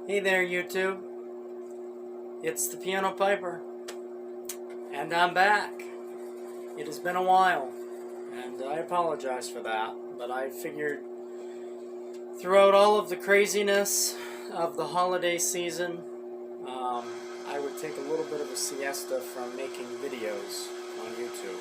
Hey there, YouTube. It's the Piano Piper, and I'm back. It has been a while, and I apologize for that, but I figured throughout all of the craziness of the holiday season, I would take a little bit of a siesta from making videos on YouTube.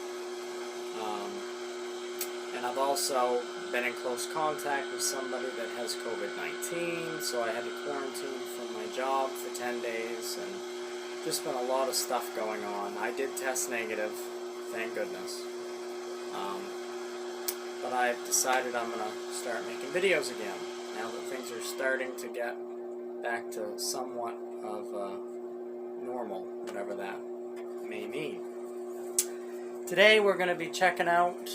And I've also been in close contact with somebody that has COVID-19, so I had to quarantine from my job for 10 days, and just been a lot of stuff going on. I did test negative, thank goodness. But I've decided I'm going to start making videos again, now that things are starting to get back to somewhat of normal, whatever that may mean. Today we're going to be checking out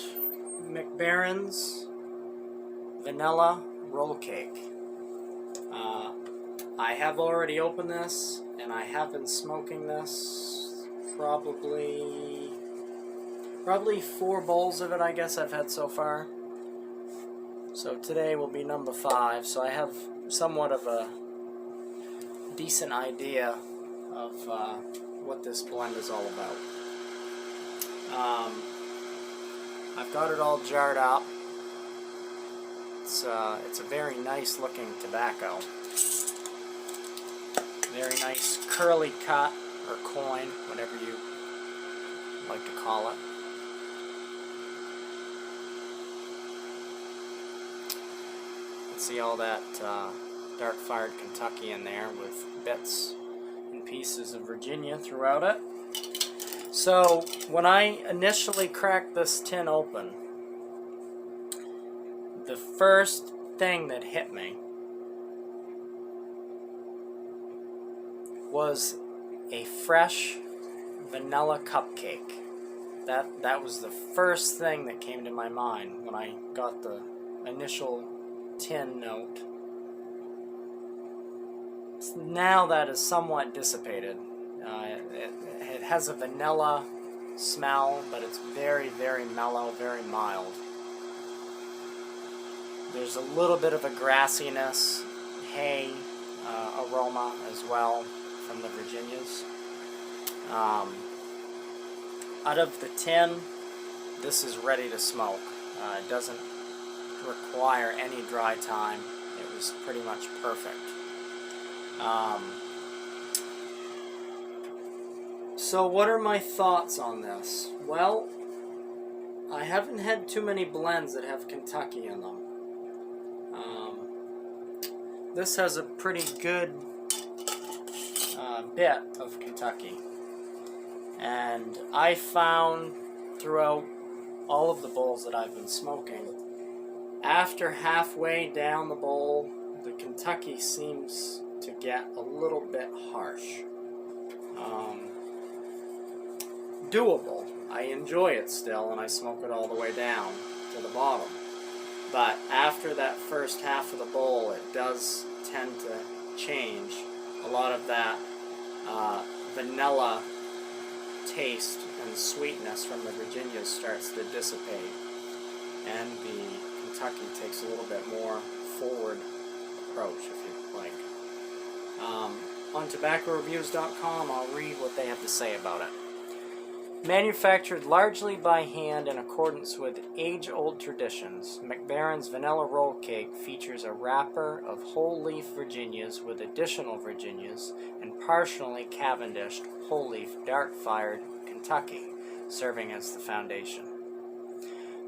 Baren's vanilla roll cake. I have already opened this, and I have been smoking this probably 4 bowls of it, I guess I've had so far. So today will be number 5, so I have somewhat of a decent idea of what this blend is all about. I've got it all jarred up. It's a very nice looking tobacco. Very nice curly cut, or coin, whatever you like to call it. You can see all that dark fired Kentucky in there with bits and pieces of Virginia throughout it. So when I initially cracked this tin open, the first thing that hit me was a fresh vanilla cupcake. That was the first thing that came to my mind when I got the initial tin note. Now that is somewhat dissipated. It has a vanilla smell, but it's very, very mellow, very mild. There's a little bit of a grassiness, hay aroma as well from the Virginias. Out of the tin, this is ready to smoke. It doesn't require any dry time. It was pretty much perfect. So what are my thoughts on this? Well, I haven't had too many blends that have Kentucky in them. This has a pretty good bit of Kentucky. And I found throughout all of the bowls that I've been smoking, after halfway down the bowl, the Kentucky seems to get a little bit harsh. Doable. I enjoy it still, and I smoke it all the way down to the bottom. But after that first half of the bowl, it does tend to change. A lot of that vanilla taste and sweetness from the Virginias starts to dissipate, and the Kentucky takes a little bit more forward approach, if you like. On tobaccoreviews.com, I'll read what they have to say about it. Manufactured largely by hand in accordance with age-old traditions, Baren's vanilla roll cake features a wrapper of whole-leaf Virginias with additional Virginias and partially Cavendished whole-leaf dark-fired Kentucky, serving as the foundation.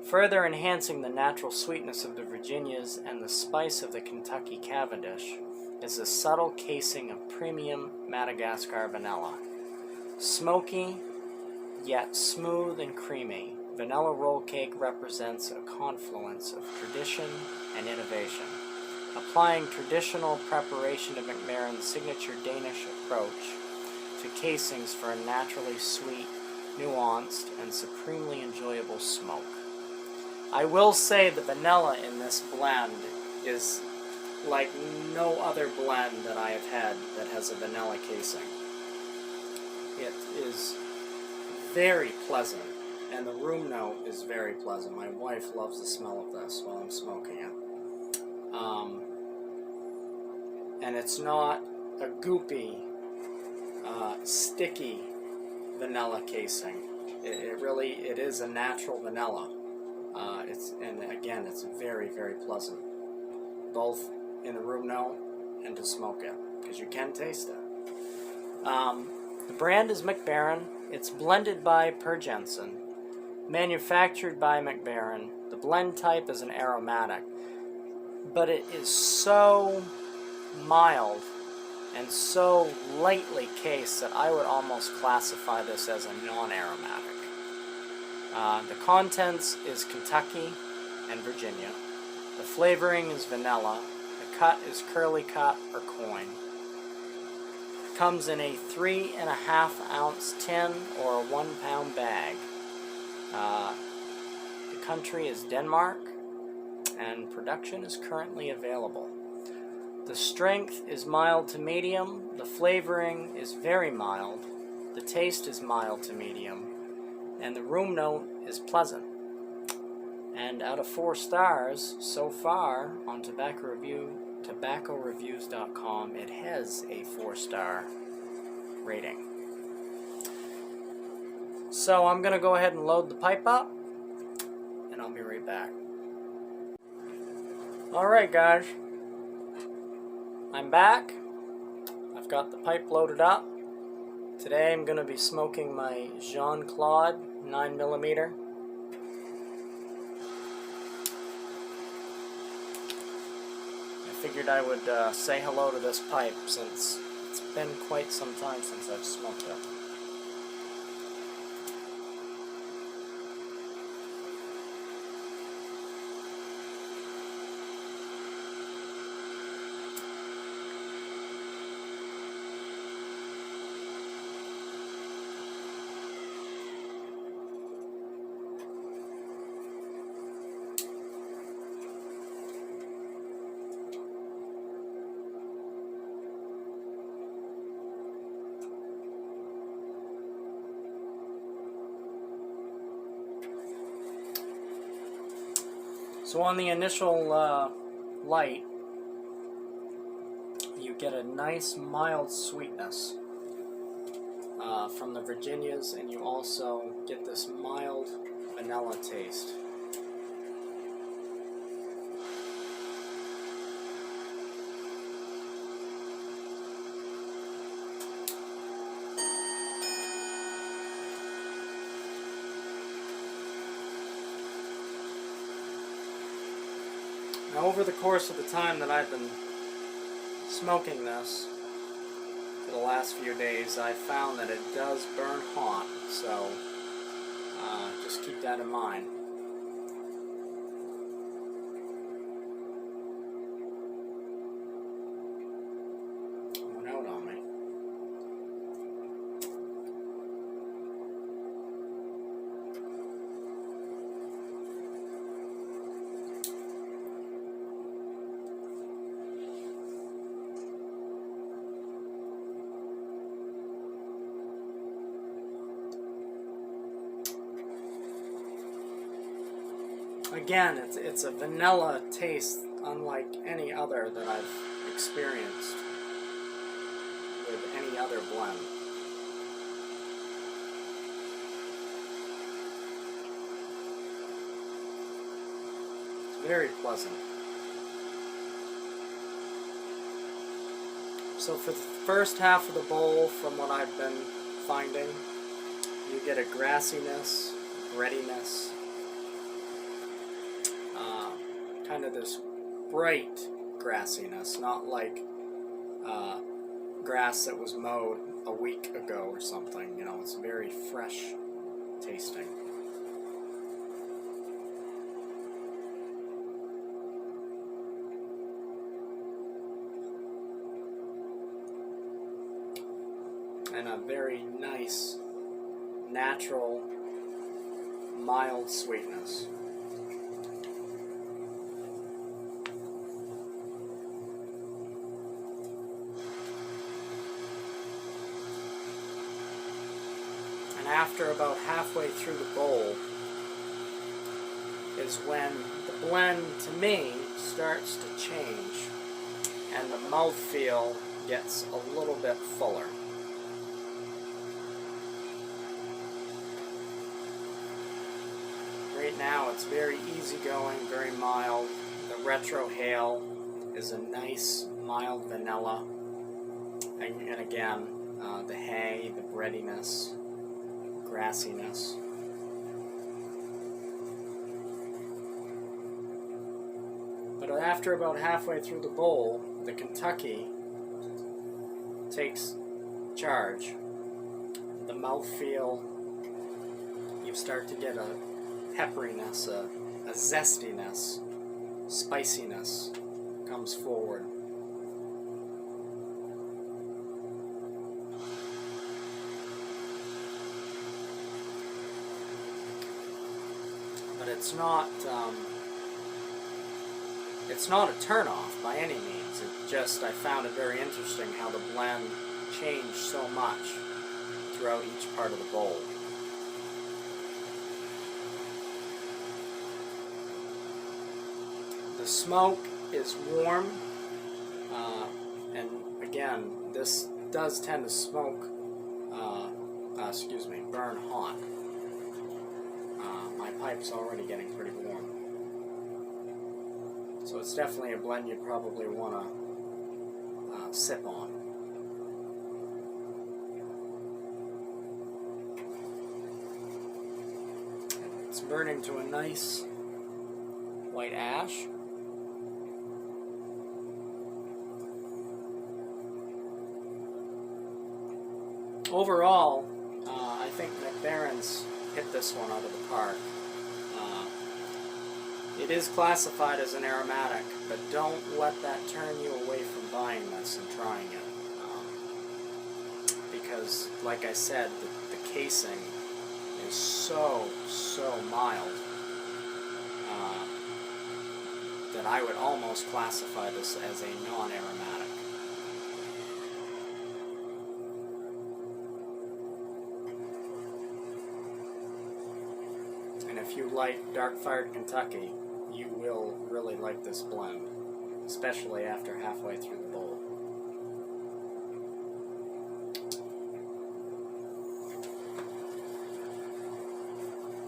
Further enhancing the natural sweetness of the Virginias and the spice of the Kentucky Cavendish is a subtle casing of premium Madagascar vanilla. Smoky, yet smooth and creamy, vanilla roll cake represents a confluence of tradition and innovation, applying traditional preparation to Baren's signature Danish approach to casings for a naturally sweet, nuanced, and supremely enjoyable smoke. I will say the vanilla in this blend is like no other blend that I have had that has a vanilla casing. It is very pleasant, and the room note is very pleasant. My wife loves the smell of this while I'm smoking it. And it's not a goopy, sticky vanilla casing. It is a natural vanilla. And again, it's very, very pleasant, both in the room note and to smoke it, because you can taste it. The brand is Baren. It's blended by Per Jensen, manufactured by Baren. The blend type is an aromatic, but it is so mild and so lightly cased that I would almost classify this as a non-aromatic. The contents is Kentucky and Virginia. The flavoring is vanilla. The cut is curly cut or coin. Comes in a 3.5 ounce tin or a 1 pound bag. The country is Denmark, and production is currently available. The strength is mild to medium. The flavoring is very mild. The taste is mild to medium. And the room note is pleasant. And out of 4 stars so far on tobaccoreviews.com, it has a 4-star rating. So I'm going to go ahead and load the pipe up, and I'll be right back. Alright guys, I'm back. I've got the pipe loaded up. Today I'm going to be smoking my Jean-Claude 9mm. I figured I would say hello to this pipe since it's been quite some time since I've smoked it. So on the initial light, you get a nice mild sweetness from the Virginias, and you also get this mild vanilla taste. Now, over the course of the time that I've been smoking this, for the last few days, I've found that it does burn hot, so just keep that in mind. It went out on me. Again, it's a vanilla taste unlike any other that I've experienced with any other blend. It's very pleasant. So for the first half of the bowl, from what I've been finding, you get a grassiness, breadiness, kind of this bright grassiness, not like grass that was mowed a week ago or something. You know, it's very fresh tasting. And a very nice, natural, mild sweetness. And after about halfway through the bowl is when the blend, to me, starts to change, and the mouthfeel gets a little bit fuller. Right now it's very easygoing, very mild. The Retro Hail is a nice mild vanilla. And again, the hay, the breadiness, grassiness. But after about halfway through the bowl, the Kentucky takes charge. The mouthfeel, you start to get a pepperiness, a zestiness, spiciness comes forward. But it's not a turn-off by any means. It just, I found it very interesting how the blend changed so much throughout each part of the bowl. The smoke is warm, and again, this does tend to smoke, burn hot. My pipe's already getting pretty warm. So it's definitely a blend you'd probably want to sip on. It's burning to a nice white ash. Overall, I think Baren's hit this one out of the park. It is classified as an aromatic, but don't let that turn you away from buying this and trying it. Because, like I said, the casing is so mild that I would almost classify this as a non-aromatic. And if you like dark-fired Kentucky, you will really like this blend, especially after halfway through the bowl.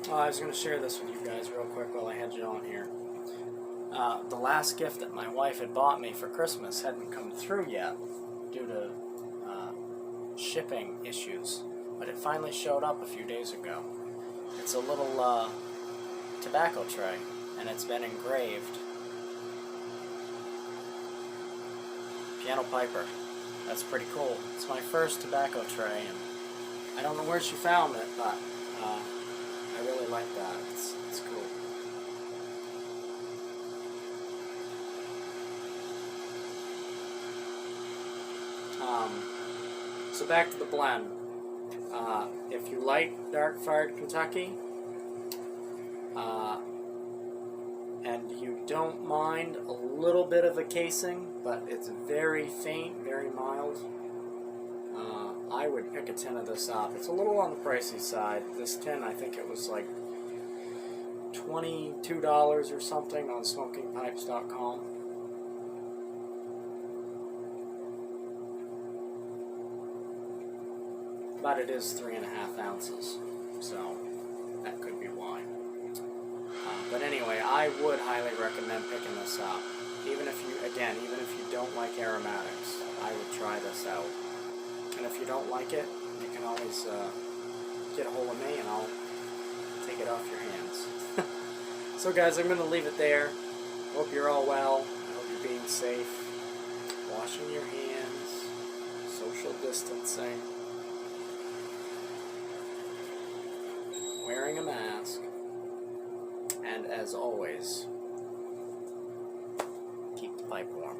I was going to share this with you guys real quick while I had you on here. The last gift that my wife had bought me for Christmas hadn't come through yet due to shipping issues, but it finally showed up a few days ago. It's a little tobacco tray, and it's been engraved. Piano Piper. That's pretty cool. It's my first tobacco tray, and I don't know where she found it, but I really like that. It's cool. So back to the blend. If you like dark-fired Kentucky, and you don't mind a little bit of a casing, but it's very faint, very mild, I would pick a tin of this up. It's a little on the pricey side. This tin, I think it was like $22 or something on smokingpipes.com. But it is 3.5 ounces, so that could be why. But anyway, I would highly recommend picking this up. Even if you don't like aromatics, I would try this out. And if you don't like it, you can always get a hold of me and I'll take it off your hands. So guys, I'm going to leave it there. Hope you're all well. I hope you're being safe. Washing your hands. Social distancing. Wearing a mask. And as always, keep the pipe warm.